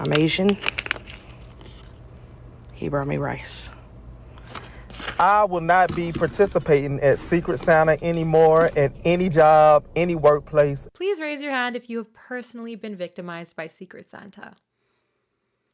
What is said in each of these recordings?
I'm Asian. He brought me rice. I will not be participating at Secret Santa anymore at any job, any workplace. Please raise your hand if you have personally been victimized by Secret Santa.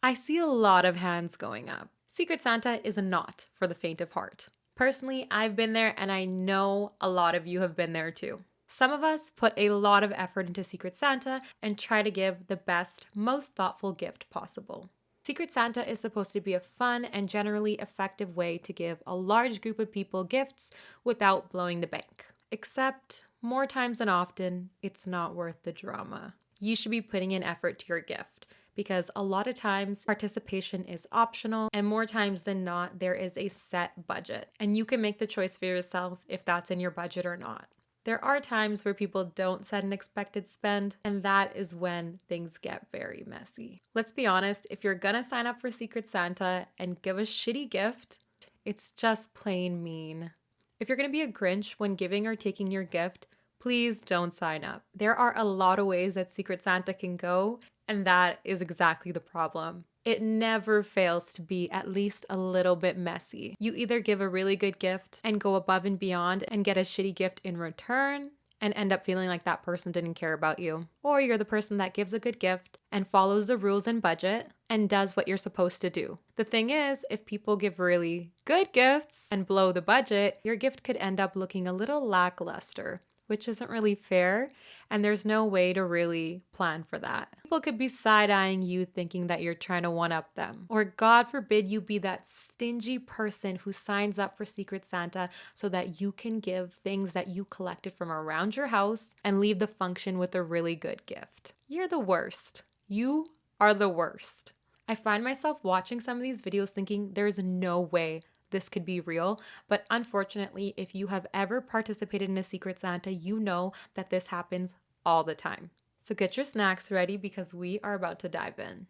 I see a lot of hands going up. Secret Santa is not for the faint of heart. Personally, I've been there and I know a lot of you have been there too. Some of us put a lot of effort into Secret Santa and try to give the best, most thoughtful gift possible. Secret Santa is supposed to be a fun and generally effective way to give a large group of people gifts without blowing the bank. Except, more times than often, it's not worth the drama. You should be putting in effort to your gift, because a lot of times participation is optional, and more times than not, there is a set budget, and you can make the choice for yourself if that's in your budget or not. There are times where people don't set an expected spend, and that is when things get very messy. Let's be honest, if you're gonna sign up for Secret Santa and give a shitty gift, it's just plain mean. If you're gonna be a Grinch when giving or taking your gift, please don't sign up. There are a lot of ways that Secret Santa can go, and that is exactly the problem. It never fails to be at least a little bit messy. You either give a really good gift and go above and beyond and get a shitty gift in return and end up feeling like that person didn't care about you. Or you're the person that gives a good gift and follows the rules and budget and does what you're supposed to do. The thing is, if people give really good gifts and blow the budget, your gift could end up looking a little lackluster, which isn't really fair, and there's no way to really plan for that. People could be side-eyeing you thinking that you're trying to one-up them. Or God forbid you be that stingy person who signs up for Secret Santa so that you can give things that you collected from around your house and leave the function with a really good gift. You're the worst. You are the worst. I find myself watching some of these videos thinking there's no way this could be real, but unfortunately, if you have ever participated in a Secret Santa, you know that this happens all the time. So get your snacks ready because we are about to dive in.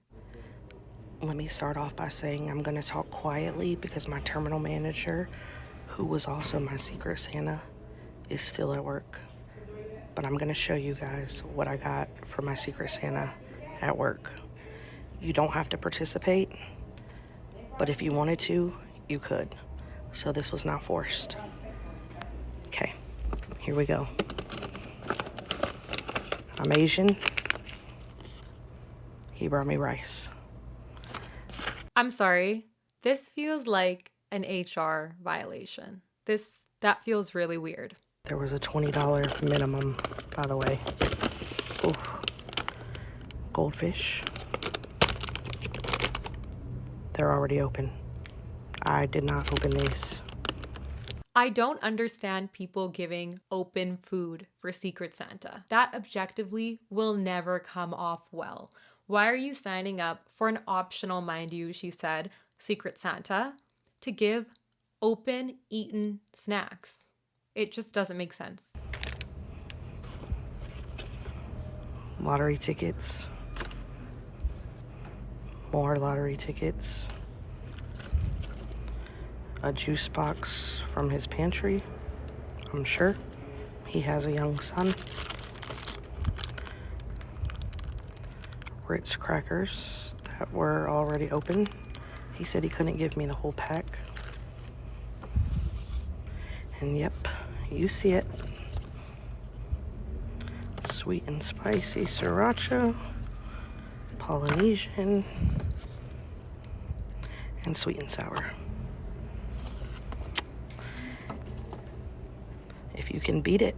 Let me start off by saying I'm gonna talk quietly because my terminal manager, who was also my Secret Santa, is still at work. But I'm gonna show you guys what I got for my Secret Santa at work. You don't have to participate, but if you wanted to, you could. So this was not forced. Okay, here we go. I'm Asian. He brought me rice. I'm sorry. This feels like an HR violation. That feels really weird. There was a $20 minimum, by the way. Oof. Goldfish. They're already open. I did not open these. I don't understand people giving open food for Secret Santa. That objectively will never come off well. Why are you signing up for an optional, mind you, she said, Secret Santa, to give open eaten snacks? It just doesn't make sense. Lottery tickets. More lottery tickets. A juice box from his pantry, I'm sure. He has a young son. Ritz crackers that were already open. He said he couldn't give me the whole pack. And yep, you see it. Sweet and spicy sriracha, Polynesian, and sweet and sour. If you can beat it,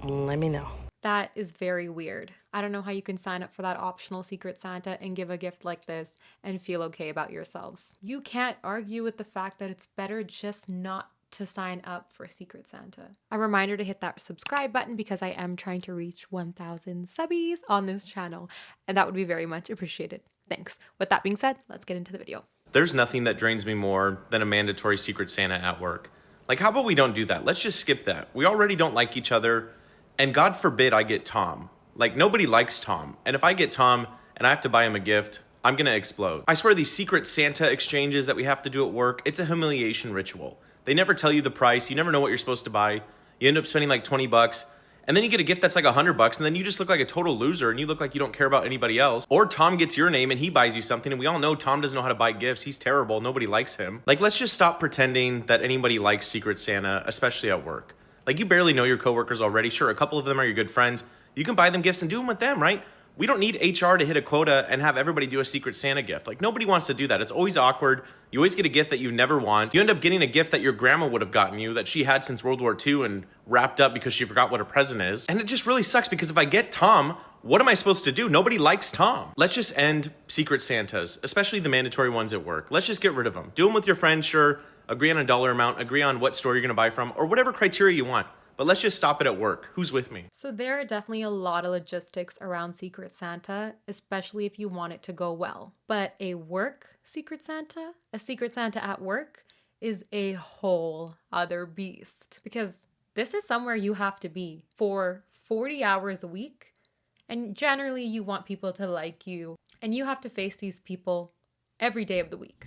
let me know. That is very weird. I don't know how you can sign up for that optional Secret Santa and give a gift like this and feel okay about yourselves. You can't argue with the fact that it's better just not to sign up for Secret Santa. A reminder to hit that subscribe button because I am trying to reach 1,000 subbies on this channel, and that would be very much appreciated. Thanks. With that being said, let's get into the video. There's nothing that drains me more than a mandatory Secret Santa at work. Like, how about we don't do that? Let's just skip that. We already don't like each other, and God forbid I get Tom. Like, nobody likes Tom, and if I get Tom and I have to buy him a gift, I'm gonna explode. I swear these Secret Santa exchanges that we have to do at work, it's a humiliation ritual. They never tell you the price, you never know what you're supposed to buy. You end up spending like 20 bucks, And then you get a gift that's like $100 and then you just look like a total loser and you look like you don't care about anybody else. Or Tom gets your name and he buys you something, and we all know Tom doesn't know how to buy gifts. He's terrible. Nobody likes him. Like, let's just stop pretending that anybody likes Secret Santa, especially at work. Like, you barely know your coworkers already. Sure, a couple of them are your good friends. You can buy them gifts and do them with them, right? We don't need HR to hit a quota and have everybody do a Secret Santa gift. Like, nobody wants to do that. It's always awkward. You always get a gift that you never want. You end up getting a gift that your grandma would have gotten you that she had since World War II and wrapped up because she forgot what a present is. And it just really sucks because if I get Tom, what am I supposed to do? Nobody likes Tom. Let's just end Secret Santas, especially the mandatory ones at work. Let's just get rid of them. Do them with your friends, sure. Agree on a dollar amount, agree on what store you're gonna buy from, or whatever criteria you want. But let's just stop it at work. Who's with me? So there are definitely a lot of logistics around Secret Santa, especially if you want it to go well. But a work Secret Santa, a Secret Santa at work, is a whole other beast. Because this is somewhere you have to be for 40 hours a week. And generally you want people to like you. And you have to face these people every day of the week.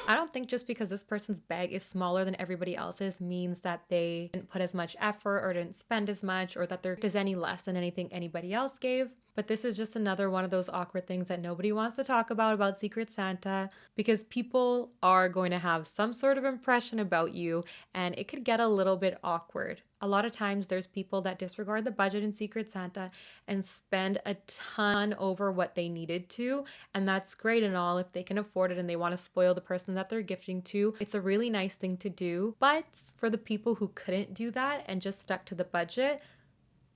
I don't think just because this person's bag is smaller than everybody else's means that they didn't put as much effort or didn't spend as much or that there is any less than anything anybody else gave. But this is just another one of those awkward things that nobody wants to talk about Secret Santa, because people are going to have some sort of impression about you and it could get a little bit awkward. A lot of times there's people that disregard the budget in Secret Santa and spend a ton over what they needed to. And that's great and all if they can afford it and they want to spoil the person that they're gifting to. It's a really nice thing to do. But for the people who couldn't do that and just stuck to the budget,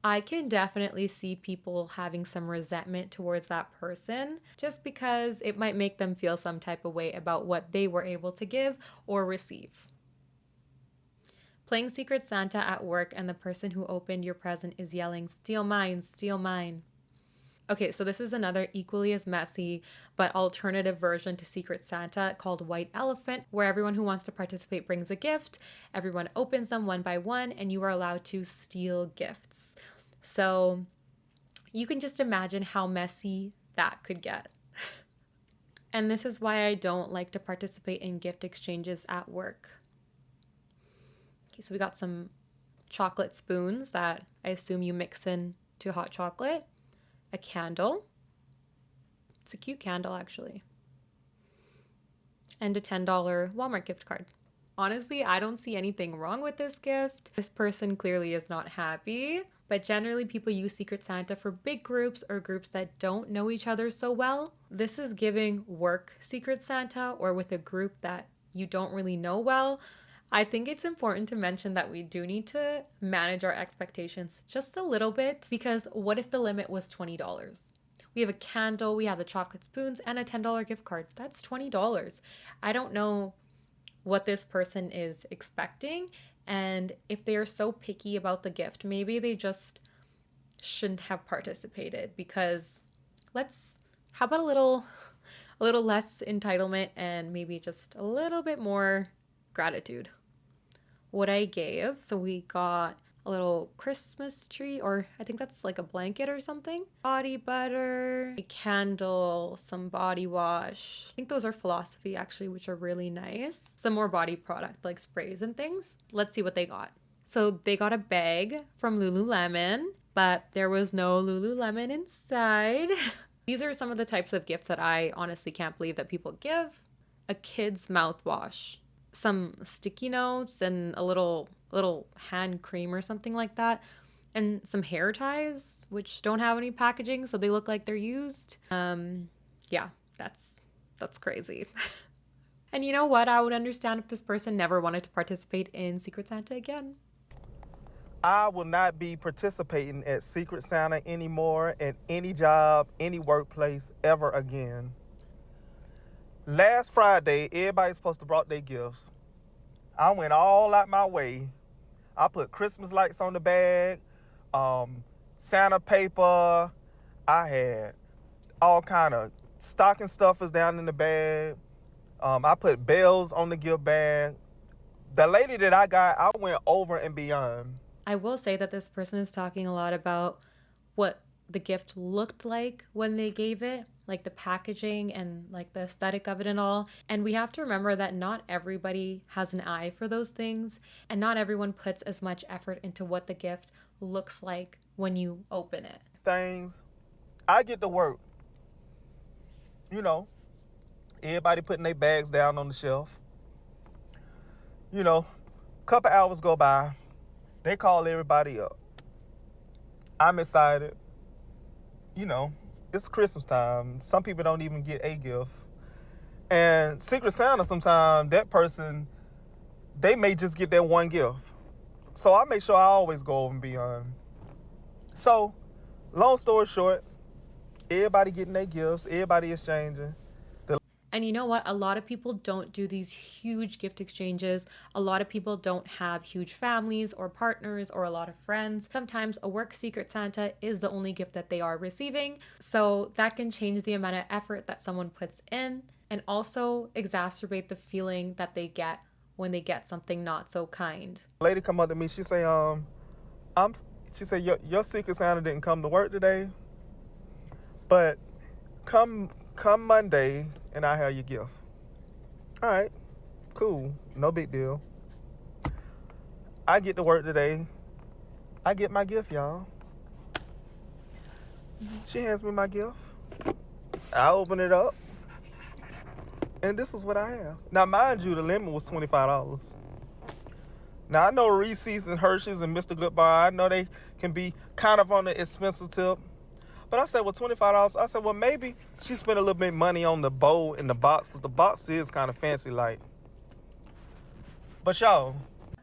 I can definitely see people having some resentment towards that person just because it might make them feel some type of way about what they were able to give or receive. Playing Secret Santa at work and the person who opened your present is yelling, "Steal mine, steal mine." Okay, so this is another equally as messy but alternative version to Secret Santa called White Elephant, where everyone who wants to participate brings a gift, everyone opens them one by one, and you are allowed to steal gifts. So you can just imagine how messy that could get. And this is why I don't like to participate in gift exchanges at work. Okay, so we got some chocolate spoons that I assume you mix in to hot chocolate. A candle. It's a cute candle, actually. And a $10 Walmart gift card. Honestly, I don't see anything wrong with this gift. This person clearly is not happy, but generally people use Secret Santa for big groups or groups that don't know each other so well. This is giving work Secret Santa or with a group that you don't really know well. I think it's important to mention that we do need to manage our expectations just a little bit, because what if the limit was $20? We have a candle, we have the chocolate spoons, and a $10 gift card. That's $20. I don't know what this person is expecting, and if they are so picky about the gift, maybe they just shouldn't have participated, because how about a little less entitlement and maybe just a little bit more gratitude. What I gave, so we got a little Christmas tree, or I think that's like a blanket or something, body butter, a candle, some body wash. I think those are Philosophy actually, which are really nice. Some more body product like sprays and things. Let's see what they got. So they got a bag from Lululemon, but there was no Lululemon inside. These are some of the types of gifts that I honestly can't believe that people give. A kid's mouthwash, some sticky notes, and a little hand cream or something like that, and some hair ties which don't have any packaging, so they look like they're used. Yeah, that's crazy. And you know what? I would understand if this person never wanted to participate in Secret Santa again. I will not be participating at Secret Santa anymore at any job, any workplace ever again. Last Friday, everybody's supposed to brought their gifts. I went all out my way. I put Christmas lights on the bag, Santa paper. I had all kind of stocking stuffers down in the bag. I put bells on the gift bag. The lady that I got, I went over and beyond. I will say that this person is talking a lot about what the gift looked like when they gave it, like the packaging and like the aesthetic of it and all. And we have to remember that not everybody has an eye for those things, and not everyone puts as much effort into what the gift looks like when you open it. Things, I get to work. You know, everybody putting their bags down on the shelf. You know, couple hours go by. They call everybody up. I'm excited. You know, it's Christmas time. Some people don't even get a gift. And Secret Santa, sometimes that person, they may just get that one gift. So I make sure I always go over and beyond. So, long story short, everybody getting their gifts, everybody exchanging. And you know what? A lot of people don't do these huge gift exchanges. A lot of people don't have huge families or partners or a lot of friends. Sometimes a work Secret Santa is the only gift that they are receiving. So that can change the amount of effort that someone puts in and also exacerbate the feeling that they get when they get something not so kind. Lady come up to me, she say, she said, your Secret Santa didn't come to work today, but come Monday and I have your gift. All right, cool, no big deal. I get to work today. I get my gift, y'all. She hands me my gift. I open it up. And this is what I have. Now, mind you, the limit was $25. Now, I know Reese's and Hershey's and Mr. Goodbar, I know they can be kind of on the expensive tip. But I said, well, $25. I said, well, maybe she spent a little bit of money on the bowl and the box, because the box is kind of fancy like. But y'all.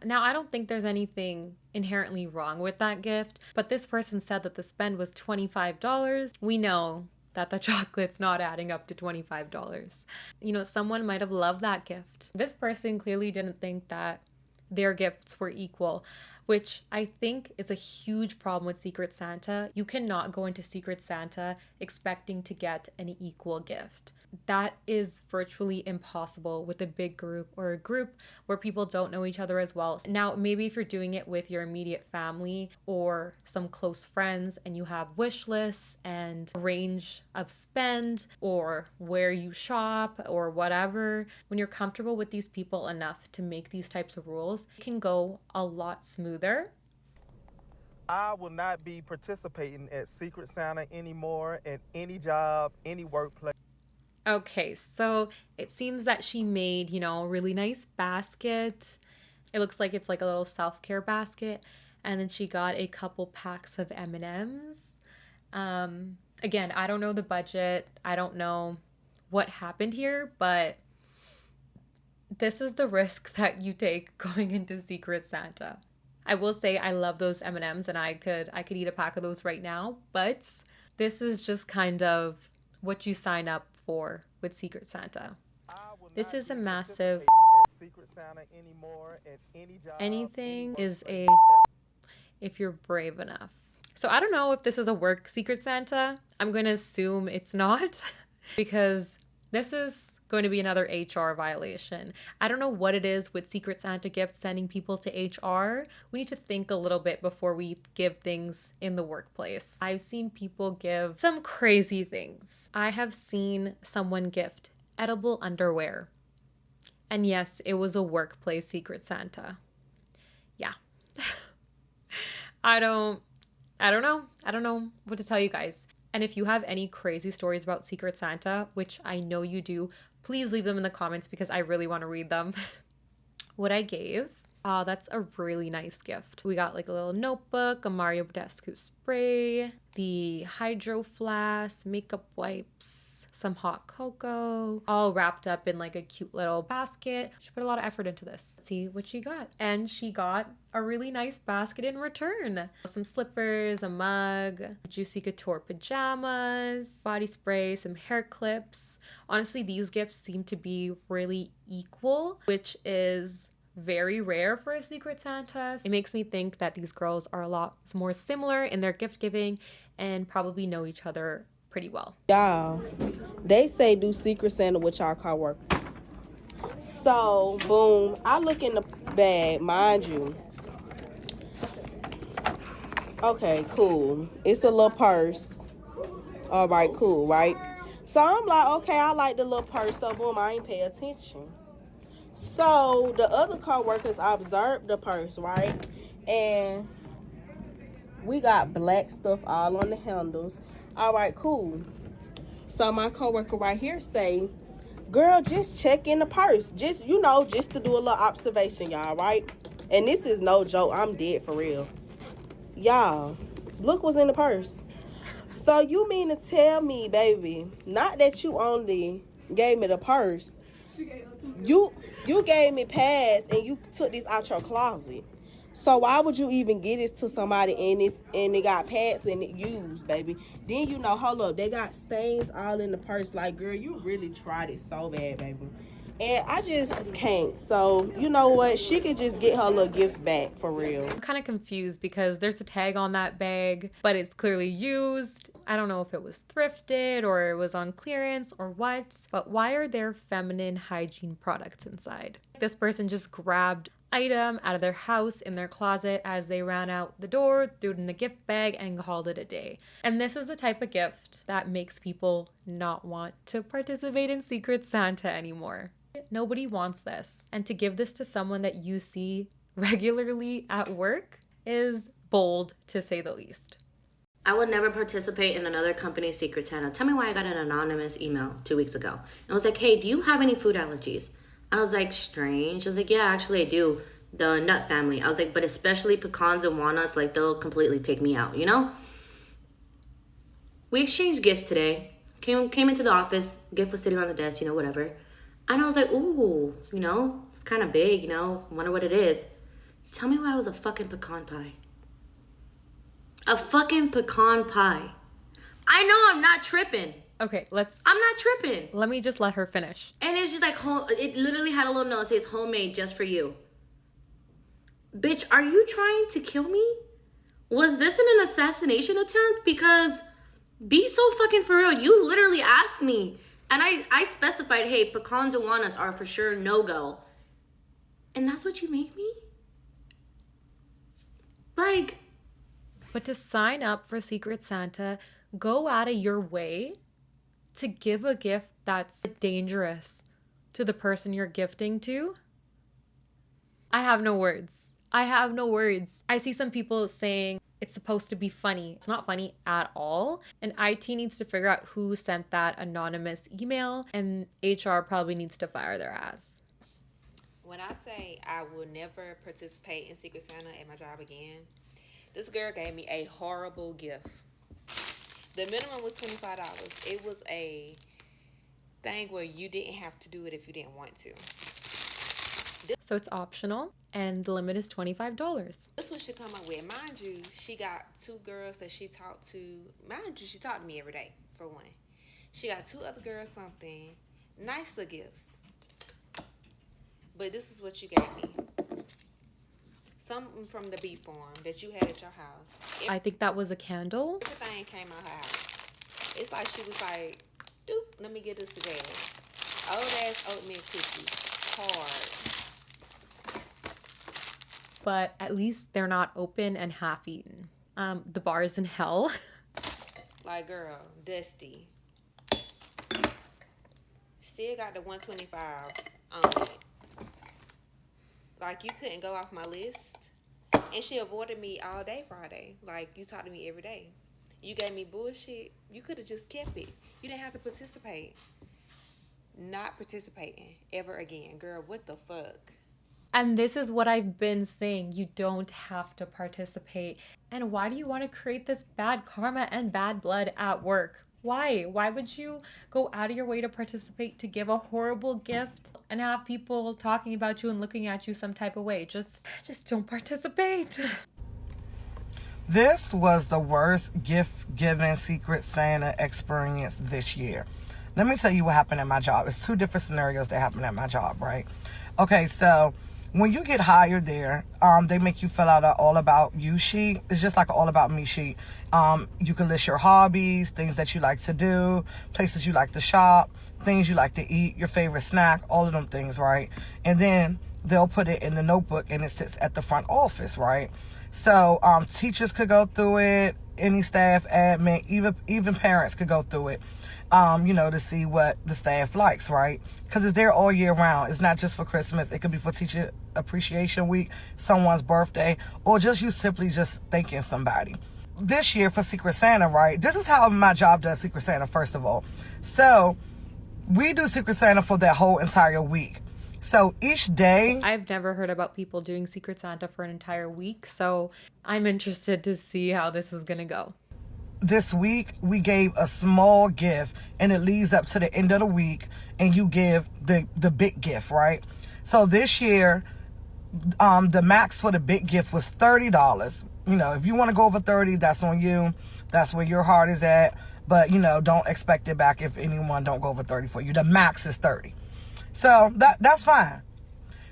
Now, I don't think there's anything inherently wrong with that gift, but this person said that the spend was $25. We know that the chocolate's not adding up to $25. You know, someone might have loved that gift. This person clearly didn't think that their gifts were equal, which I think is a huge problem with Secret Santa. You cannot go into Secret Santa expecting to get an equal gift. That is virtually impossible with a big group or a group where people don't know each other as well. Now, maybe if you're doing it with your immediate family or some close friends and you have wish lists and range of spend or where you shop or whatever, when you're comfortable with these people enough to make these types of rules, it can go a lot smoother. I will not be participating at Secret Santa anymore at any job, any workplace. Okay, so it seems that she made, a really nice basket. It looks like it's like a little self-care basket. And then she got a couple packs of M&Ms. Again, I don't know the budget. I don't know what happened here, but this is the risk that you take going into Secret Santa. I will say I love those M&Ms and I could eat a pack of those right now, but this is just kind of what you sign up for with Secret Santa. This is a massive anything is a if you're brave enough. So I don't know if this is a work Secret Santa. I'm going to assume it's not because this is going to be another HR violation. I don't know what it is with Secret Santa gifts sending people to HR. We need to think a little bit before we give things in the workplace. I've seen people give some crazy things. I have seen someone gift edible underwear. And yes, it was a workplace Secret Santa. Yeah. I don't know. I don't know what to tell you guys. And if you have any crazy stories about Secret Santa, which I know you do, please leave them in the comments because I really want to read them. What I gave, that's a really nice gift. We got like a little notebook, a Mario Badescu spray, the Hydro Flask, makeup wipes, some hot cocoa, all wrapped up in like a cute little basket. She put a lot of effort into this. Let's see what she got. And she got a really nice basket in return. Some slippers, a mug, Juicy Couture pajamas, body spray, some hair clips. Honestly, these gifts seem to be really equal, which is very rare for a Secret Santa. It makes me think that these girls are a lot more similar in their gift giving and probably know each other pretty well. Y'all, they say do Secret Santa with y'all coworkers. So, boom, I look in the bag, mind you. Okay, cool. It's a little purse. All right, cool, right? So I'm like, okay, I like the little purse. So boom, I ain't pay attention. So the other coworkers observed the purse, right? And we got black stuff all on the handles. All right, cool. So my coworker right here say, girl, just check in the purse. Just, just to do a little observation, y'all, right? And this is no joke. I'm dead for real. Y'all, look what's in the purse. So you mean to tell me, baby, not that you only gave me the purse, you gave me pads and you took this out your closet. So why would you even get this to somebody and they got pads and it used, baby? Then hold up, they got stains all in the purse. Like, girl, you really tried it so bad, baby. And I just can't. So, you know what? She could just get her little gift back for real. I'm kind of confused because there's a tag on that bag, but it's clearly used. I don't know if it was thrifted or it was on clearance or what, but why are there feminine hygiene products inside? This person just grabbed item out of their house in their closet as they ran out the door, threw it in a gift bag, and called it a day. And this is the type of gift that makes people not want to participate in Secret Santa anymore. Nobody wants this. And to give this to someone that you see regularly at work is bold, to say the least. I would never participate in another company's Secret Santa. Tell me why I got an anonymous email 2 weeks ago. And I was like, hey, do you have any food allergies? I was like, strange. I was like, yeah, actually I do. The nut family. I was like, but especially pecans and walnuts, like they'll completely take me out, We exchanged gifts today. Came into the office. Gift was sitting on the desk, whatever. And I was like, ooh, it's kind of big, wonder what it is. Tell me why it was a fucking pecan pie. A fucking pecan pie. I know I'm not tripping. Okay, I'm not tripping. let me just let her finish. And it's just like, it literally had a little note that says homemade just for you. Bitch, are you trying to kill me? Was this an assassination attempt? Because be so fucking for real. You literally asked me. And I specified, hey, pecans and walnuts are for sure no-go. And that's what you made me? Like. But to sign up for Secret Santa, go out of your way to give a gift that's dangerous to the person you're gifting to. I have no words. I see some people saying it's supposed to be funny. It's not funny at all. And IT needs to figure out who sent that anonymous email, and HR probably needs to fire their ass. When I say I will never participate in Secret Santa at my job again, this girl gave me a horrible gift. The minimum was $25. It was a thing where you didn't have to do it if you didn't want to. So it's optional, and the limit is $25. This one she come up with. Mind you, she got 2 girls that she talked to. Mind you, she talked to me every day, for one. She got 2 other girls something. Nice little gifts. But this is what you gave me. Something from the bee farm that you had at your house. I think that was a candle. Everything came out her house. It's like she was like, doop, let me get this together. Old ass oatmeal cookies. Hard. But at least they're not open and half-eaten. The bar is in hell. Like, girl, dusty. Still got the $125 on it. Like, you couldn't go off my list. And she avoided me all day Friday. Like, you talked to me every day. You gave me bullshit. You could have just kept it. You didn't have to participate. Not participating ever again. Girl, what the fuck? And this is what I've been saying. You don't have to participate. And why do you want to create this bad karma and bad blood at work? Why? Why would you go out of your way to participate, to give a horrible gift and have people talking about you and looking at you some type of way? Just don't participate. This was the worst gift-giving Secret Santa experience this year. Let me tell you what happened at my job. It's 2 different scenarios that happened at my job, right? Okay, so when you get hired there, they make you fill out an all about you sheet. It's just like an all about me sheet. You can list your hobbies, things that you like to do, places you like to shop, things you like to eat, your favorite snack, all of them things, right? And then they'll put it in the notebook and it sits at the front office, right? So teachers could go through it, any staff, admin, even parents could go through it, to see what the staff likes, right? Because it's there all year round. It's not just for Christmas. It could be for Teacher Appreciation Week, someone's birthday, or just you simply just thanking somebody. This year for Secret Santa, right? This is how my job does Secret Santa, first of all. So we do Secret Santa for that whole entire week. So each day... I've never heard about people doing Secret Santa for an entire week, so I'm interested to see how this is going to go. This week, we gave a small gift, and it leads up to the end of the week, and you give the big gift, right? So this year, the max for the big gift was $30. If you want to go over 30, that's on you. That's where your heart is at. But, don't expect it back if anyone don't go over 30 for you. The max is 30. So that's fine.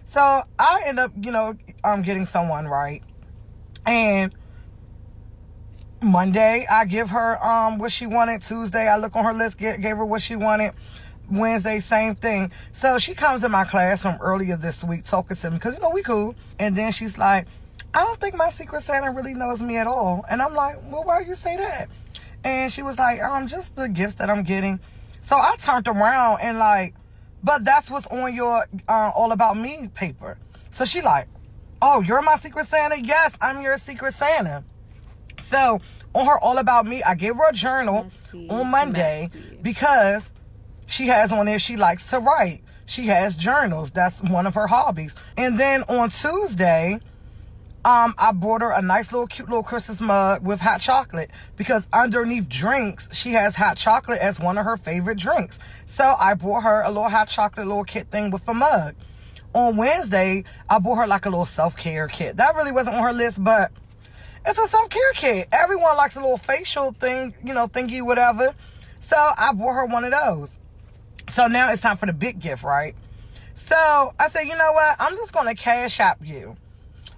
So I end up, getting someone, right? And Monday, I give her what she wanted. Tuesday, I look on her list, gave her what she wanted. Wednesday, same thing. So she comes in my class from earlier this week talking to me because, we cool. And then she's like, I don't think my Secret Santa really knows me at all. And I'm like, well, why you say that? And she was like, just the gifts that I'm getting. So I turned around and like, but that's what's on your All About Me paper. So she like, oh, you're my Secret Santa? Yes, I'm your Secret Santa. So on her All About Me, I gave her a journal on Monday because she has on there, she likes to write. She has journals. That's one of her hobbies. And then on Tuesday, I bought her a nice cute little Christmas mug with hot chocolate because underneath drinks, she has hot chocolate as one of her favorite drinks. So I bought her a little hot chocolate little kit thing with a mug. On Wednesday, I bought her like a little self-care kit. That really wasn't on her list, but it's a self-care kit. Everyone likes a little facial thing, thingy, whatever. So I bought her one of those. So now it's time for the big gift, right? So I said, you know what? I'm just going to cash app you.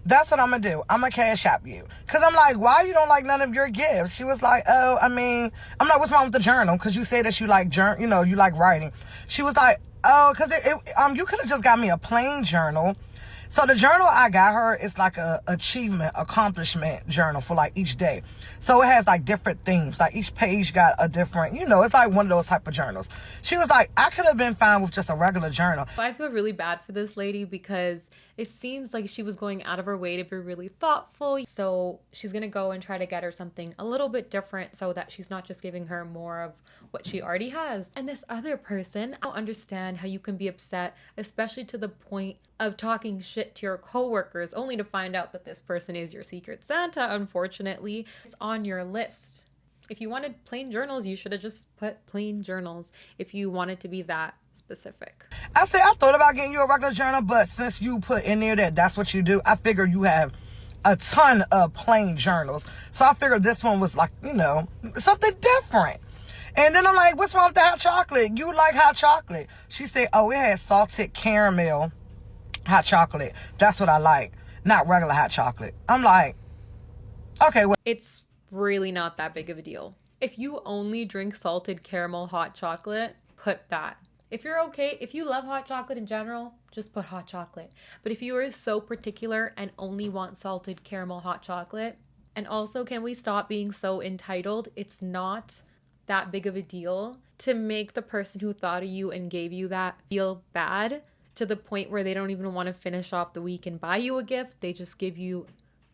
That's what I'm going to do. I'm going to cash app you. Because I'm like, why you don't like none of your gifts? She was like, I'm like, what's wrong with the journal? Because you say that you like, you like writing. She was like, because you could have just got me a plain journal. So the journal I got her is like a accomplishment journal for like each day. So it has like different themes. Like each page got a different, it's like one of those type of journals. She was like, I could have been fine with just a regular journal. I feel really bad for this lady because it seems like she was going out of her way to be really thoughtful. So she's going to go and try to get her something a little bit different so that she's not just giving her more of what she already has. And this other person, I don't understand how you can be upset, especially to the point of talking shit to your coworkers only to find out that this person is your Secret Santa. Unfortunately, it's on your list. If you wanted plain journals, you should have just put plain journals if you wanted to be that specific. I thought about getting you a regular journal, but since you put in there that that's what you do, I figured you have a ton of plain journals. So I figured this one was like, something different. And then I'm like, what's wrong with the hot chocolate? You like hot chocolate. She said, oh, it has salted caramel hot chocolate. That's what I like, not regular hot chocolate. I'm like, okay, well. It's really not that big of a deal. If you only drink salted caramel hot chocolate, put that. If you love hot chocolate in general, just put hot chocolate. But if you are so particular and only want salted caramel hot chocolate, and also can we stop being so entitled? It's not that big of a deal to make the person who thought of you and gave you that feel bad to the point where they don't even want to finish off the week and buy you a gift. They just give you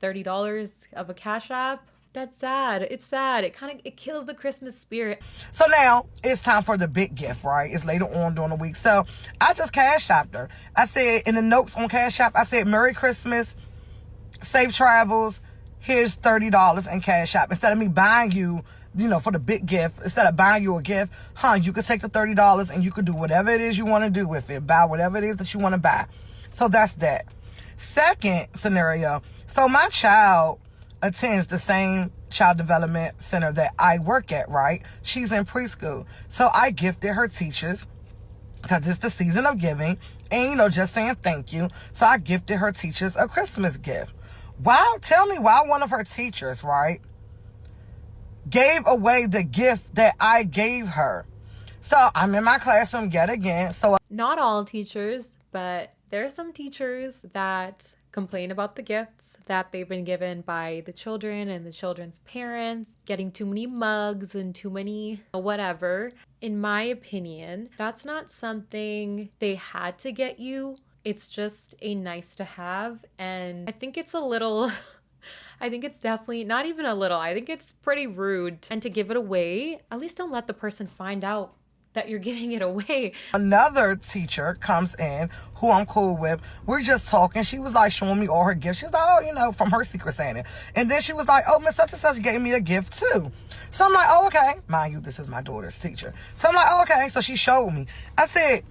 $30 of a cash app. That's sad. It's sad. It kills the Christmas spirit. So now it's time for the big gift, right? It's later on during the week. So I just cash apped her. I said in the notes on Cash App, I said, Merry Christmas, safe travels. Here's $30 in Cash App. Instead of me buying you, for the big gift, instead of buying you a gift, you could take the $30 and you could do whatever it is you want to do with it. Buy whatever it is that you want to buy. So that's that. Second scenario. So my child attends the same child development center that I work at, right? She's in preschool. So I gifted her teachers because it's the season of giving and, just saying thank you. So I gifted her teachers a Christmas gift. Tell me why one of her teachers, right, gave away the gift that I gave her. So I'm in my classroom yet again. So not all teachers, but there are some teachers that complain about the gifts that they've been given by the children and the children's parents, getting too many mugs and too many whatever. In my opinion, that's not something they had to get you. It's just a nice to have. And I think it's a little, I think it's definitely not even a little, I think it's pretty rude. And to give it away, at least don't let the person find out that you're giving it away. Another teacher comes in who I'm cool with. We're just talking. She was like showing me all her gifts. She was like, oh, you know, from her Secret Santa. And then she was like, oh, Miss Such and Such gave me a gift too. So I'm like, oh, okay. Mind you, this is my daughter's teacher. So I'm like, oh, okay. So she showed me. I said,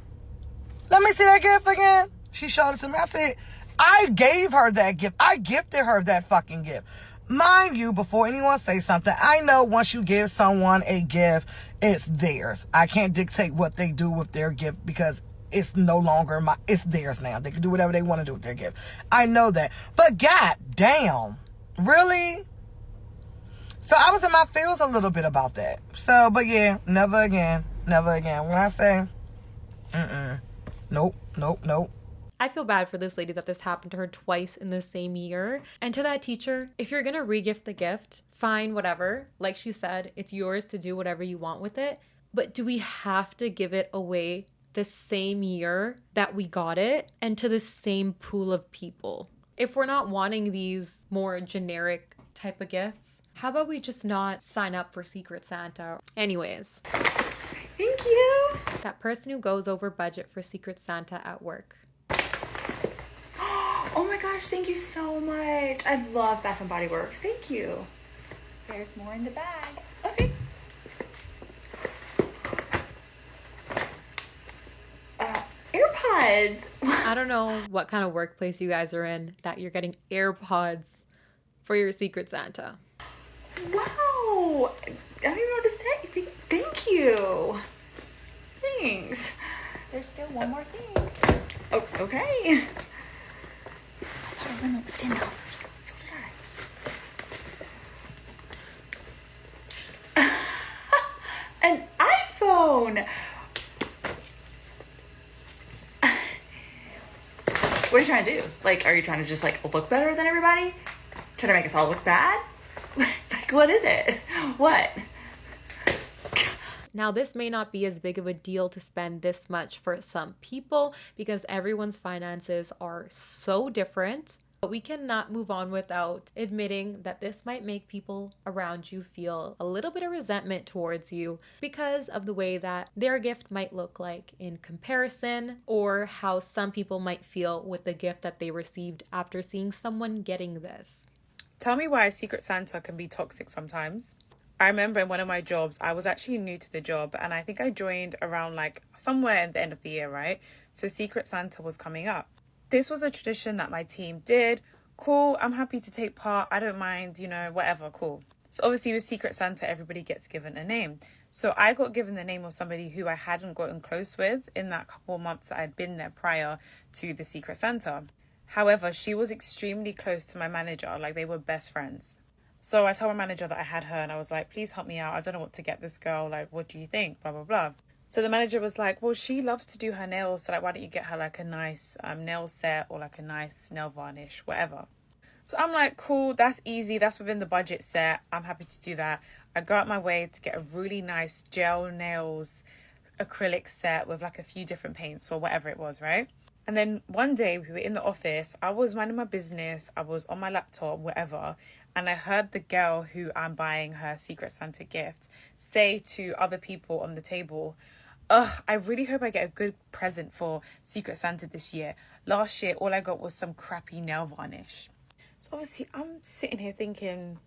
let me see that gift again. She showed it to me. I said, I gave her that gift. I gifted her that fucking gift. Mind you, before anyone says something, I know once you give someone a gift, it's theirs. I can't dictate what they do with their gift because it's no longer it's theirs now. They can do whatever they want to do with their gift. I know that. But god damn, really? So I was in my feels a little bit about that. So, but yeah, never again. Never again. When I say, nope. I feel bad for this lady that this happened to her twice in the same year. And to that teacher, if you're gonna regift the gift, fine, whatever. Like she said, it's yours to do whatever you want with it. But do we have to give it away the same year that we got it and to the same pool of people? If we're not wanting these more generic type of gifts, how about we just not sign up for Secret Santa? Anyways. Thank you. That person who goes over budget for Secret Santa at work. Oh my gosh, thank you so much. I love Bath and Body Works. Thank you. There's more in the bag. Okay. AirPods. I don't know what kind of workplace you guys are in that you're getting AirPods for your Secret Santa. Wow. I don't even know what to say. Thank you. Thanks. There's still one more thing. Oh, okay. I thought our limit was $10. So did I. An iPhone. What are you trying to do? Like, are you trying to just like look better than everybody? Trying to make us all look bad? Like, what is it? What? Now, this may not be as big of a deal to spend this much for some people because everyone's finances are so different. But we cannot move on without admitting that this might make people around you feel a little bit of resentment towards you because of the way that their gift might look like in comparison, or how some people might feel with the gift that they received after seeing someone getting this. Tell me why Secret Santa can be toxic sometimes. I remember in one of my jobs, I was actually new to the job, and I think I joined around like somewhere at the end of the year, right? So Secret Santa was coming up. This was a tradition that my team did. Cool, I'm happy to take part. I don't mind, you know, whatever, cool. So obviously with Secret Santa, everybody gets given a name. So I got given the name of somebody who I hadn't gotten close with in that couple of months that I'd been there prior to the Secret Santa. However, she was extremely close to my manager, like they were best friends. So I told my manager that I had her and I was like, please help me out. I don't know what to get this girl. Like, what do you think? Blah, blah, blah. So the manager was like, well, she loves to do her nails. So like, why don't you get her like a nice nail set or like a nice nail varnish, whatever. So I'm like, cool, that's easy. That's within the budget set. I'm happy to do that. I go out my way to get a really nice gel nails acrylic set with like a few different paints or whatever it was, right? And then one day we were in the office. I was minding my business. I was on my laptop, whatever. And I heard the girl who I'm buying her Secret Santa gift say to other people on the table, ugh, I really hope I get a good present for Secret Santa this year. Last year, all I got was some crappy nail varnish. So obviously, I'm sitting here thinking,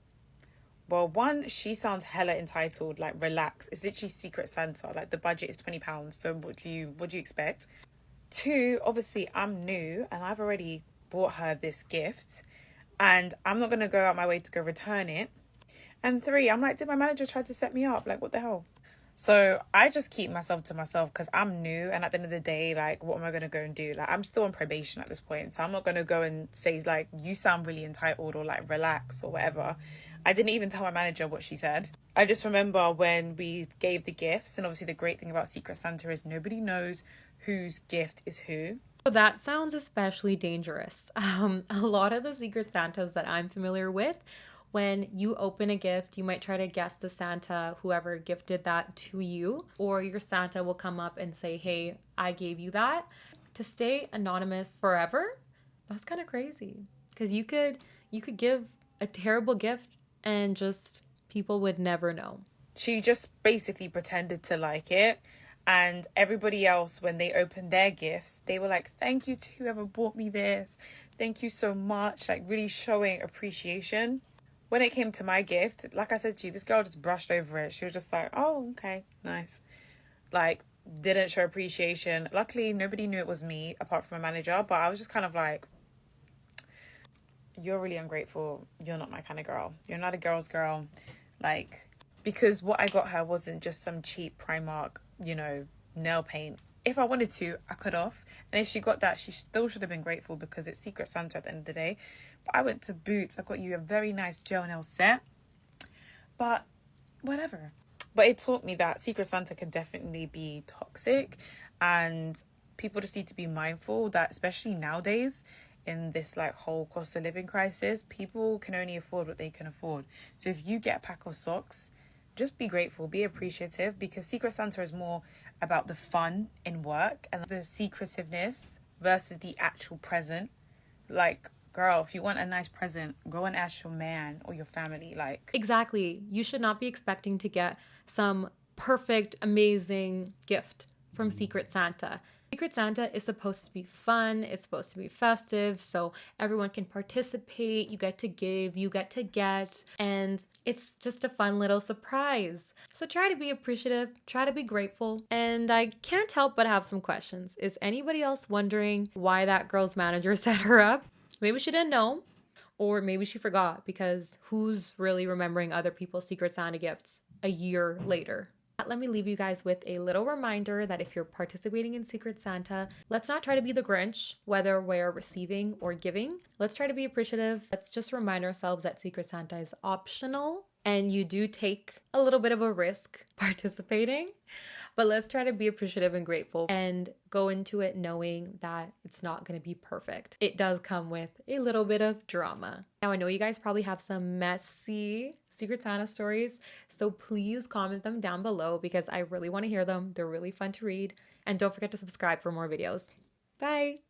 well, one, she sounds hella entitled, like relax. It's literally Secret Santa. Like the budget is £20. So what do you expect? Two, obviously, I'm new and I've already bought her this gift. And I'm not going to go out my way to go return it. And three, I'm like, did my manager try to set me up? Like, what the hell? So I just keep myself to myself because I'm new. And at the end of the day, like, what am I going to go and do? Like, I'm still on probation at this point. So I'm not going to go and say, like, you sound really entitled or, like, relax or whatever. I didn't even tell my manager what she said. I just remember when we gave the gifts. And obviously the great thing about Secret Santa is nobody knows whose gift is who. So that sounds especially dangerous. A lot of the Secret Santas that I'm familiar with, when you open a gift, you might try to guess the Santa, whoever gifted that to you, or your Santa will come up and say, hey, I gave you that. To stay anonymous forever, that's kind of crazy. Because you could give a terrible gift and just people would never know. She just basically pretended to like it. And everybody else, when they opened their gifts, they were like, thank you to whoever bought me this. Thank you so much. Like, really showing appreciation. When it came to my gift, like I said to you, this girl just brushed over it. She was just like, oh, okay, nice. Like, didn't show appreciation. Luckily, nobody knew it was me apart from my manager. But I was just kind of like, you're really ungrateful. You're not my kind of girl. You're not a girl's girl. Like, because what I got her wasn't just some cheap Primark, nail paint. If I wanted to, I could have. And if she got that, she still should have been grateful because it's Secret Santa at the end of the day. But I went to Boots. I got you a very nice gel nail set. But whatever. But it taught me that Secret Santa can definitely be toxic. And people just need to be mindful that, especially nowadays, in this like whole cost of living crisis, people can only afford what they can afford. So if you get a pack of socks, just be grateful, be appreciative, because Secret Santa is more about the fun in work and the secretiveness versus the actual present. Like, girl, if you want a nice present, go and ask your man or your family. Like, exactly. You should not be expecting to get some perfect, amazing gift from Secret Santa. Secret Santa is supposed to be fun, it's supposed to be festive, so everyone can participate, you get to give, you get to get, and it's just a fun little surprise. So try to be appreciative, try to be grateful, and I can't help but have some questions. Is anybody else wondering why that girl's manager set her up? Maybe she didn't know, or maybe she forgot, because who's really remembering other people's Secret Santa gifts a year later? Let me leave you guys with a little reminder that if you're participating in Secret Santa, let's not try to be the Grinch, whether we're receiving or giving. Let's try to be appreciative. Let's just remind ourselves that Secret Santa is optional and you do take a little bit of a risk participating. But let's try to be appreciative and grateful and go into it knowing that it's not going to be perfect. It does come with a little bit of drama. Now, I know you guys probably have some messy Secret Santa stories, so please comment them down below because I really want to hear them. They're really fun to read. And don't forget to subscribe for more videos. Bye!